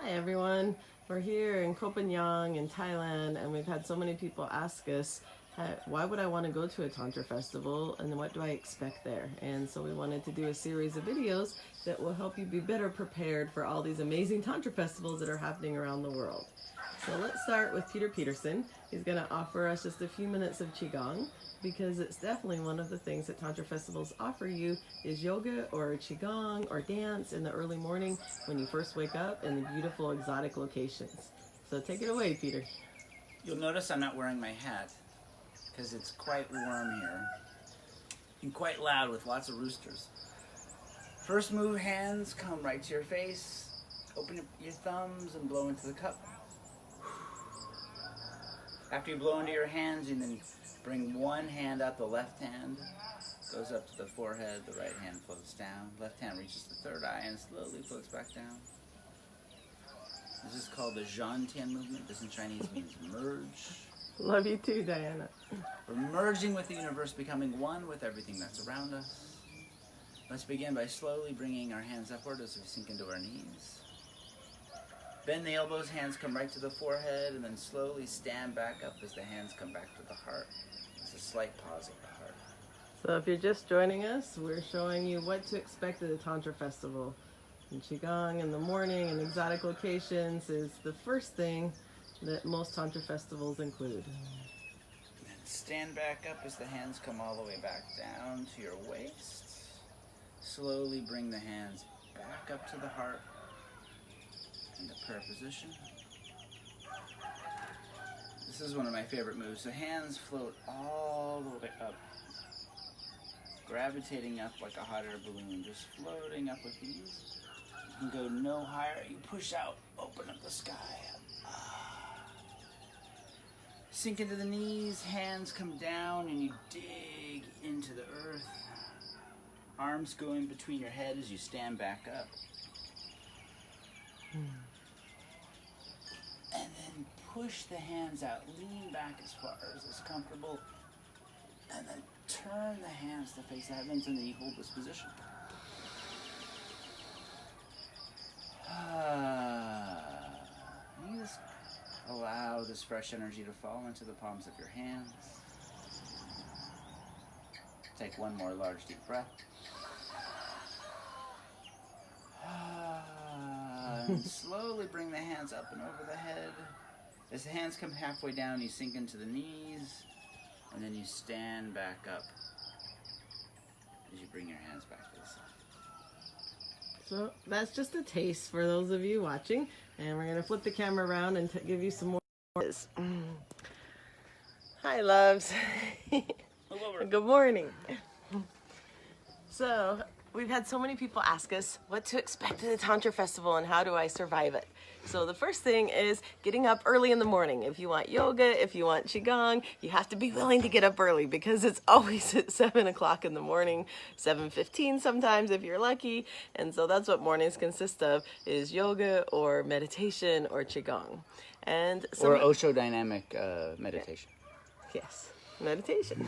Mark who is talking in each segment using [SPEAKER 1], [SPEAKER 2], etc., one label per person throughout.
[SPEAKER 1] Hi everyone, we're here in Koh Phangan in Thailand, and we've had so many people ask us, why would I want to go to a Tantra festival and what do I expect there? And so we wanted to do a series of videos that will help you be better prepared for all these amazing Tantra festivals that are happening around the world. So let's start with Peter Peterson. He's going to offer us just a few minutes of Qigong, because it's definitely one of the things that Tantra festivals offer you is yoga or Qigong or dance in the early morning when you first wake up in the beautiful exotic locations. So take it away, Peter.
[SPEAKER 2] You'll notice I'm not wearing my hat because it's quite warm here and quite loud with lots of roosters. First move, hands come right to your face. Open your thumbs and blow into the cup. After you blow into your hands, you then bring one hand up, the left hand goes up to the forehead, the right hand floats down, left hand reaches the third eye and slowly floats back down. This is called the Zhantian movement. This in Chinese means merge.
[SPEAKER 1] Love you too, Diana.
[SPEAKER 2] We're merging with the universe, becoming one with everything that's around us. Let's begin by slowly bringing our hands upward as we sink into our knees. Bend the elbows, hands come right to the forehead, and then slowly stand back up as the hands come back to the heart. It's a slight pause at the heart.
[SPEAKER 1] So if you're just joining us, we're showing you what to expect at the Tantra Festival. And Qigong in the morning and exotic locations is the first thing that most Tantra festivals include.
[SPEAKER 2] And then stand back up as the hands come all the way back down to your waist. Slowly bring the hands back up to the heart. Into prayer position. This is one of my favorite moves. The hands float all the way up, gravitating up like a hot air balloon, just floating up with ease. You can go no higher. You push out, open up the sky. Sink into the knees, hands come down, and you dig into the earth. Arms go in between your head as you stand back up. And then push the hands out, lean back as far as is comfortable, and then turn the hands to face the heavens, and then you hold this position. You just allow this fresh energy to fall into the palms of your hands. Take one more large deep breath. And slowly bring the hands up and over the head. As the hands come halfway down, you sink into the knees, and then you stand back up as you bring your hands back to the side.
[SPEAKER 1] So that's just a taste for those of you watching, and we're going to flip the camera around and give you some more. Hi, loves. Good morning. So we've had so many people ask us what to expect at the Tantra Festival and how do I survive it. So the first thing is getting up early in the morning. If you want yoga, if you want Qigong, you have to be willing to get up early because it's always at 7 o'clock in the morning, 7:15 sometimes if you're lucky. And so that's what mornings consist of, is yoga or meditation or Qigong. And
[SPEAKER 2] or Osho dynamic meditation.
[SPEAKER 1] Yes, meditation.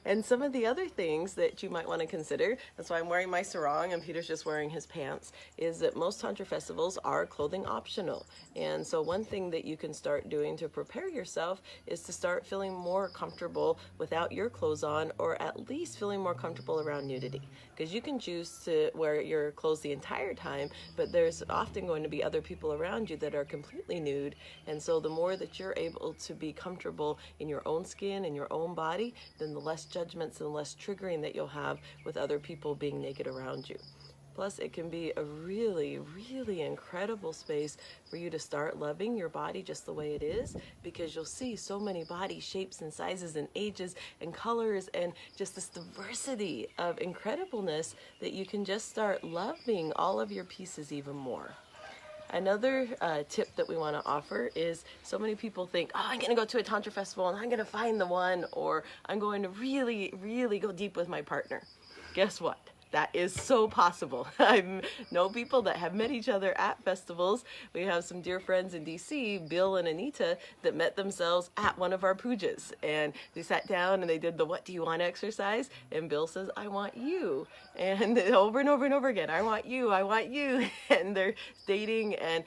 [SPEAKER 1] And some of the other things that you might want to consider, that's why I'm wearing my sarong and Peter's just wearing his pants, is that most Tantra festivals are clothing optional. And so one thing that you can start doing to prepare yourself is to start feeling more comfortable without your clothes on, or at least feeling more comfortable around nudity. Because you can choose to wear your clothes the entire time, but there's often going to be other people around you that are completely nude. And so the more that you're able to be comfortable in your own skin and your own body, then the less judgments and less triggering that you'll have with other people being naked around you. Plus, it can be a really, really incredible space for you to start loving your body just the way it is, because you'll see so many body shapes and sizes and ages and colors and just this diversity of incredibleness that you can just start loving all of your pieces even more. Another tip that we want to offer is, so many people think, oh, I'm going to go to a Tantra festival and I'm going to find the one, or I'm going to really, really go deep with my partner. Guess what? That is so possible. I know people that have met each other at festivals. We have some dear friends in DC, Bill and Anita, that met themselves at one of our pujas. And they sat down and they did the "what do you want" exercise. And Bill says, "I want you." And over and over and over again, "I want you, I want you." And they're dating, and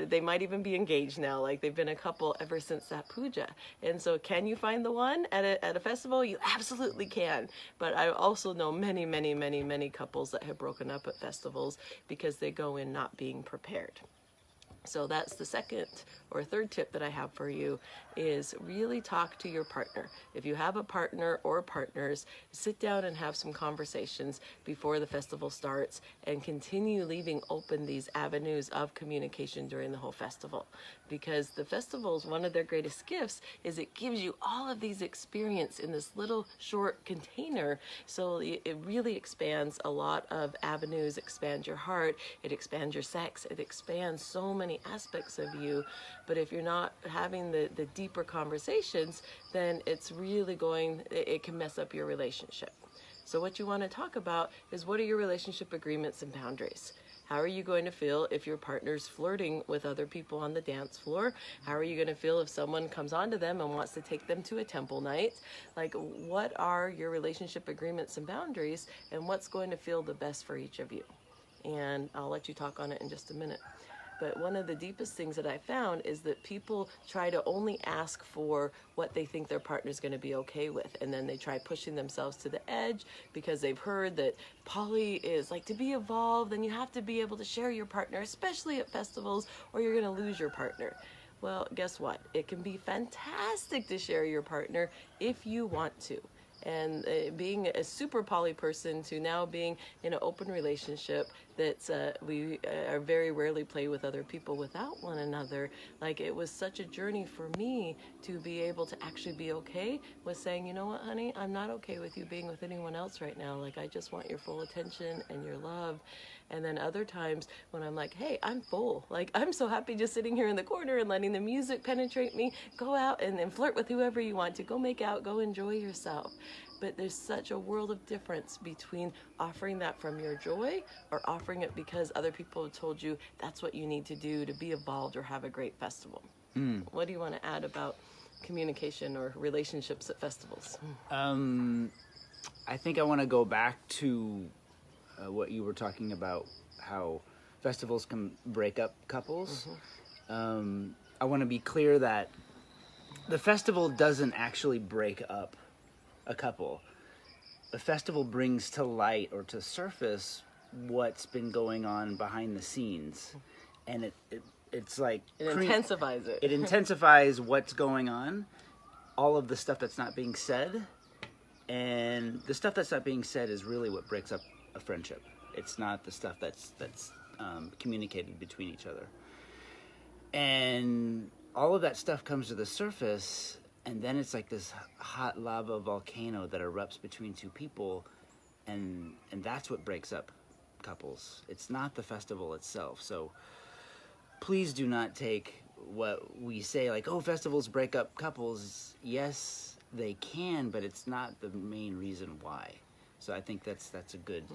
[SPEAKER 1] they might even be engaged now. Like, they've been a couple ever since that puja. And so can you find the one at a festival? You absolutely can. But I also know many, many, many, many couples that have broken up at festivals because they go in not being prepared. So that's the second or third tip that I have for you, is really talk to your partner. If you have a partner or partners, sit down and have some conversations before the festival starts, and continue leaving open these avenues of communication during the whole festival. Because the festivals, one of their greatest gifts is it gives you all of these experience in this little short container. So it really expands a lot of avenues, expands your heart, it expands your sex, it expands so many aspects of you. But if you're not having the deeper conversations, then it's really it can mess up your relationship. So what you want to talk about is, what are your relationship agreements and boundaries? How are you going to feel if your partner's flirting with other people on the dance floor? How are you going to feel if someone comes onto them and wants to take them to a temple night? Like, what are your relationship agreements and boundaries, and what's going to feel the best for each of you? And I'll let you talk on it in just a minute. But one of the deepest things that I found is that people try to only ask for what they think their partner's going to be okay with. And then they try pushing themselves to the edge because they've heard that poly is like, to be evolved, then you have to be able to share your partner, especially at festivals, or you're going to lose your partner. Well, guess what? It can be fantastic to share your partner if you want to. And being a super poly person to now being in an open relationship that we are very rarely play with other people without one another. Like, it was such a journey for me to be able to actually be okay with saying, you know what, honey, I'm not okay with you being with anyone else right now. Like, I just want your full attention and your love. And then other times when I'm like, hey, I'm full. Like, I'm so happy just sitting here in the corner and letting the music penetrate me. Go out and flirt with whoever you want to. Go make out. Go enjoy yourself. But there's such a world of difference between offering that from your joy or offering it because other people have told you that's what you need to do to be evolved or have a great festival. What do you want to add about communication or relationships at festivals?
[SPEAKER 2] I think I want to go back to what you were talking about, how festivals can break up couples. I want to be clear that the festival doesn't actually break up a couple. The festival brings to light or to surface what's been going on behind the scenes, and it's like
[SPEAKER 1] it intensifies it.
[SPEAKER 2] It intensifies what's going on, all of the stuff that's not being said, and the stuff that's not being said is really what breaks up a friendship. It's not the stuff that's communicated between each other, and all of that stuff comes to the surface. And then it's like this hot lava volcano that erupts between two people, and that's what breaks up couples. It's not the festival itself. So please do not take what we say like, oh, festivals break up couples. Yes, they can, but it's not the main reason why. So I think that's a good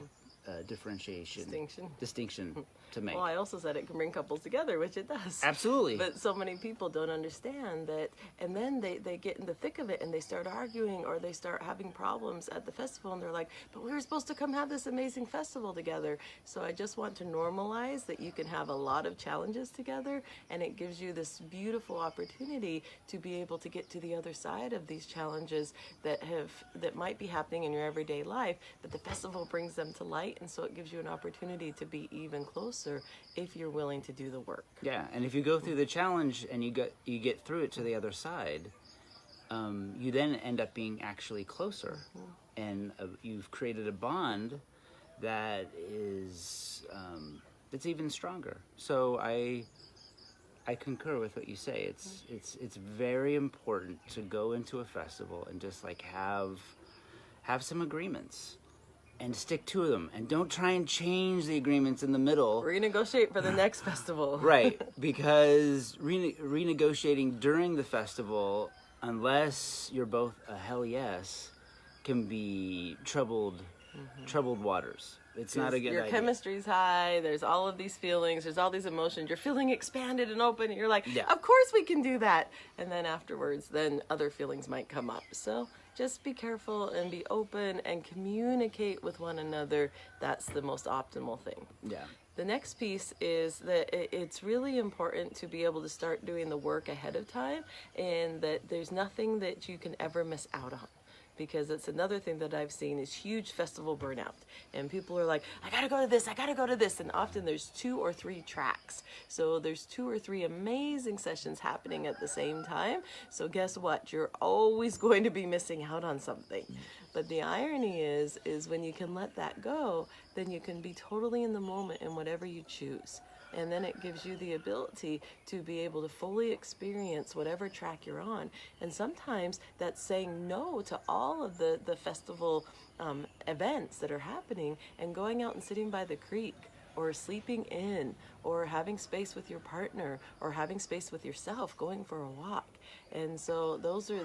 [SPEAKER 2] distinction to make.
[SPEAKER 1] Well, I also said it can bring couples together, which it does.
[SPEAKER 2] Absolutely.
[SPEAKER 1] But so many people don't understand that, and then they get in the thick of it and they start arguing or they start having problems at the festival, and they're like, but we were supposed to come have this amazing festival together. So I just want to normalize that you can have a lot of challenges together, and it gives you this beautiful opportunity to be able to get to the other side of these challenges that might be happening in your everyday life, but the festival brings them to light. And so it gives you an opportunity to be even closer if you're willing to do the work.
[SPEAKER 2] Yeah, and if you go through the challenge and you get through it to the other side, you then end up being actually closer, and you've created a bond that is it's even stronger. So I concur with what you say. It's very important to go into a festival and just like have some agreements. And stick to them, and don't try and change the agreements in the middle.
[SPEAKER 1] Renegotiate for the next festival.
[SPEAKER 2] Right, because renegotiating during the festival, unless you're both a hell yes, can be troubled troubled waters. It's not a good
[SPEAKER 1] Your
[SPEAKER 2] idea.
[SPEAKER 1] chemistry's high. There's all of these feelings. There's all these emotions. You're feeling expanded and open. And you're like,
[SPEAKER 2] Yeah.
[SPEAKER 1] of course we can do that. And then afterwards, then other feelings might come up. So just be careful and be open and communicate with one another. That's the most optimal thing.
[SPEAKER 2] Yeah.
[SPEAKER 1] The next piece is that it's really important to be able to start doing the work ahead of time, and that there's nothing that you can ever miss out on. Because it's another thing that I've seen is huge festival burnout. And people are like, I gotta go to this, I gotta go to this. And often there's 2 or 3 tracks. So there's 2 or 3 amazing sessions happening at the same time. So guess what? You're always going to be missing out on something. But the irony is when you can let that go, then you can be totally in the moment in whatever you choose. And then it gives you the ability to be able to fully experience whatever track you're on. And sometimes that's saying no to all of the festival events that are happening and going out and sitting by the creek, or sleeping in, or having space with your partner, or having space with yourself, going for a walk. And so those are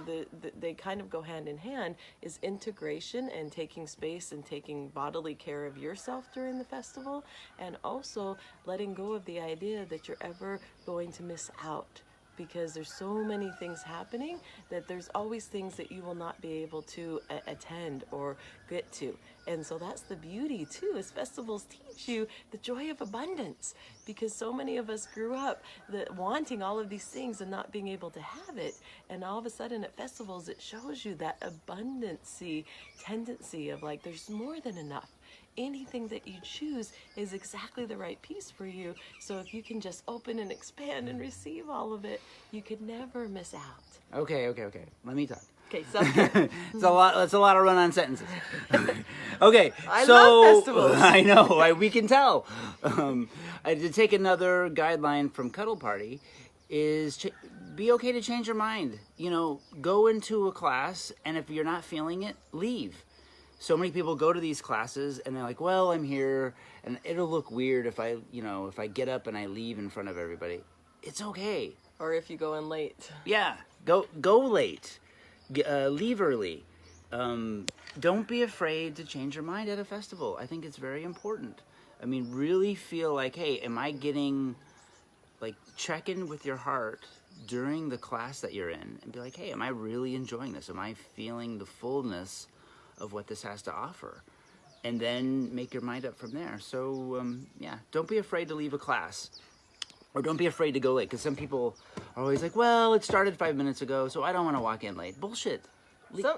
[SPEAKER 1] they kind of go hand in hand, is integration and taking space and taking bodily care of yourself during the festival, and also letting go of the idea that you're ever going to miss out. Because there's so many things happening that there's always things that you will not be able to attend or get to. And so that's the beauty too, is festivals teach you the joy of abundance, because so many of us grew up wanting all of these things and not being able to have it. And all of a sudden at festivals, it shows you that abundancy tendency of like, there's more than enough. Anything that you choose is exactly the right piece for you. So if you can just open and expand and receive all of it, you could never miss out.
[SPEAKER 2] Okay. Let me talk.
[SPEAKER 1] Okay, self-care.
[SPEAKER 2] It's a lot. That's a lot of run-on sentences. Okay,
[SPEAKER 1] I
[SPEAKER 2] so
[SPEAKER 1] love festivals.
[SPEAKER 2] I know. We can tell. To take another guideline from Cuddle Party is be okay to change your mind. You know, go into a class, and if you're not feeling it, leave. So many people go to these classes and they're like, well, I'm here and it'll look weird if I get up and I leave in front of everybody. It's okay.
[SPEAKER 1] Or if you go in late.
[SPEAKER 2] Yeah, go late. Leave early. Don't be afraid to change your mind at a festival. I think it's very important. I mean, really feel like, hey, am I getting, like, check in with your heart during the class that you're in and be like, hey, am I really enjoying this? Am I feeling the fullness of what this has to offer? And then make your mind up from there. So, yeah, don't be afraid to leave a class. Or don't be afraid to go late, because some people are always like, well, it started 5 minutes ago, so I don't want to walk in late. Bullshit.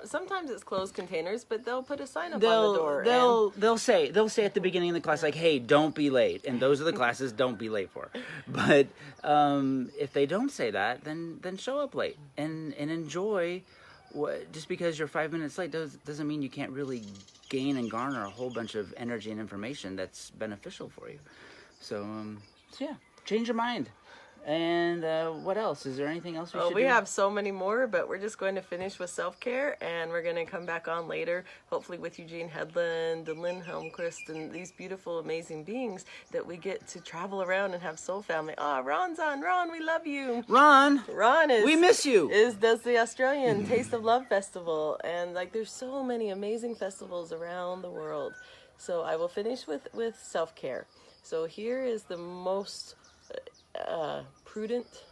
[SPEAKER 1] Sometimes it's closed containers, but they'll put a sign up on the door.
[SPEAKER 2] They'll say at the beginning of the class, like, hey, don't be late. And those are the classes don't be late for. But if they don't say that, then show up late and enjoy. Just because you're 5 minutes late doesn't mean you can't really gain and garner a whole bunch of energy and information that's beneficial for you. So yeah, change your mind. And what else? Is there anything else we should do?
[SPEAKER 1] We have so many more, but we're just going to finish with self-care, and we're going to come back on later, hopefully with Eugene Hedlund and Lynn Helmquist and these beautiful, amazing beings that we get to travel around and have soul family. Ron's on. Ron, we love you.
[SPEAKER 2] Ron we miss you.
[SPEAKER 1] Does the Australian Taste of Love Festival, and like there's so many amazing festivals around the world. So I will finish with self-care. So here is the most prudent,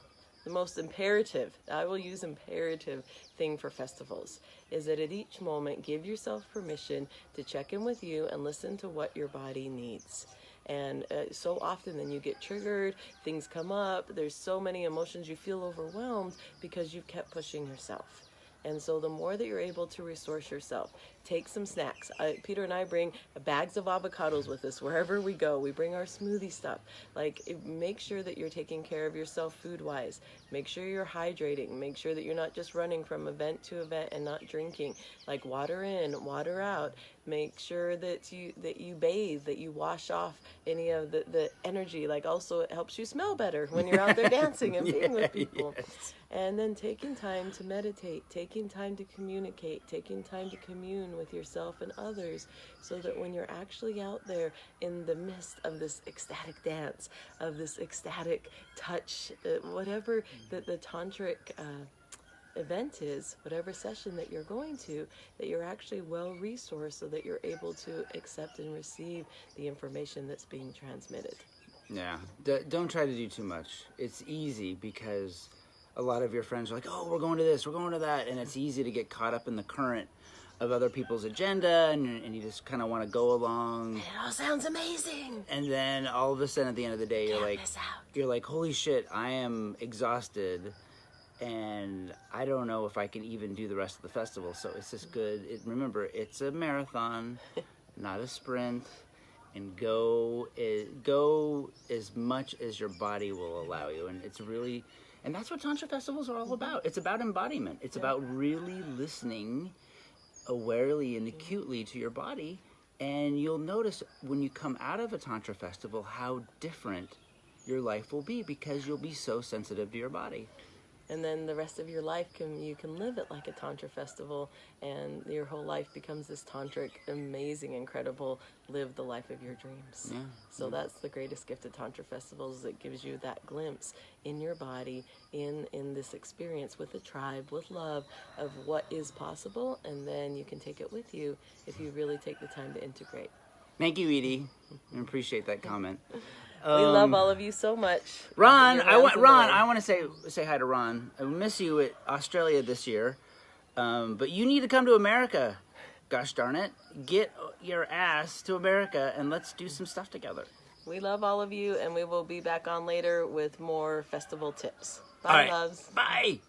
[SPEAKER 1] the most imperative, I will use imperative thing for festivals, is that at each moment, give yourself permission to check in with you and listen to what your body needs. And so often then you get triggered, things come up, there's so many emotions, you feel overwhelmed because you've kept pushing yourself. And so the more that you're able to resource yourself, take some snacks. Peter and I bring bags of avocados with us wherever we go. We bring our smoothie stuff. Like, make sure that you're taking care of yourself food-wise. Make sure you're hydrating. Make sure that you're not just running from event to event and not drinking. Like, water in, water out. Make sure that you bathe, that you wash off any of the energy. Like, also it helps you smell better when you're out there dancing and being with people. Yes. And then taking time to meditate, taking time to communicate, taking time to commune with yourself and others, so that when you're actually out there in the midst of this ecstatic dance, of this ecstatic touch, whatever the tantric event is, whatever session that you're going to, that you're actually well resourced so that you're able to accept and receive the information that's being transmitted.
[SPEAKER 2] Yeah, don't try to do too much. It's easy because a lot of your friends are like, oh, we're going to this, we're going to that, and it's easy to get caught up in the current of other people's agenda, and you just kind of want to go along.
[SPEAKER 1] And it all sounds amazing.
[SPEAKER 2] And then all of a sudden at the end of the day,
[SPEAKER 1] miss out.
[SPEAKER 2] you're like, holy shit, I am exhausted, and I don't know if I can even do the rest of the festival. So it's just good. Remember, it's a marathon, not a sprint. And go as much as your body will allow you. And it's really, and that's what Tantra Festivals are all about. It's about embodiment. It's about really listening awarely and acutely to your body. And you'll notice when you come out of a Tantra Festival how different your life will be, because you'll be so sensitive to your body.
[SPEAKER 1] And then the rest of your life you can live it like a Tantra festival, and your whole life becomes this tantric, amazing, incredible, live the life of your dreams.
[SPEAKER 2] Yeah.
[SPEAKER 1] So that's the greatest gift of Tantra Festivals. It gives you that glimpse in your body, in this experience with the tribe, with love, of what is possible, and then you can take it with you if you really take the time to integrate.
[SPEAKER 2] Thank you, Edie. I appreciate that comment.
[SPEAKER 1] We love all of you so much.
[SPEAKER 2] Ron, I want to say hi to Ron. I miss you at Australia this year, but you need to come to America. Gosh darn it, get your ass to America and let's do some stuff together.
[SPEAKER 1] We love all of you, and we will be back on later with more festival tips. Bye,
[SPEAKER 2] All right.
[SPEAKER 1] loves.
[SPEAKER 2] Bye.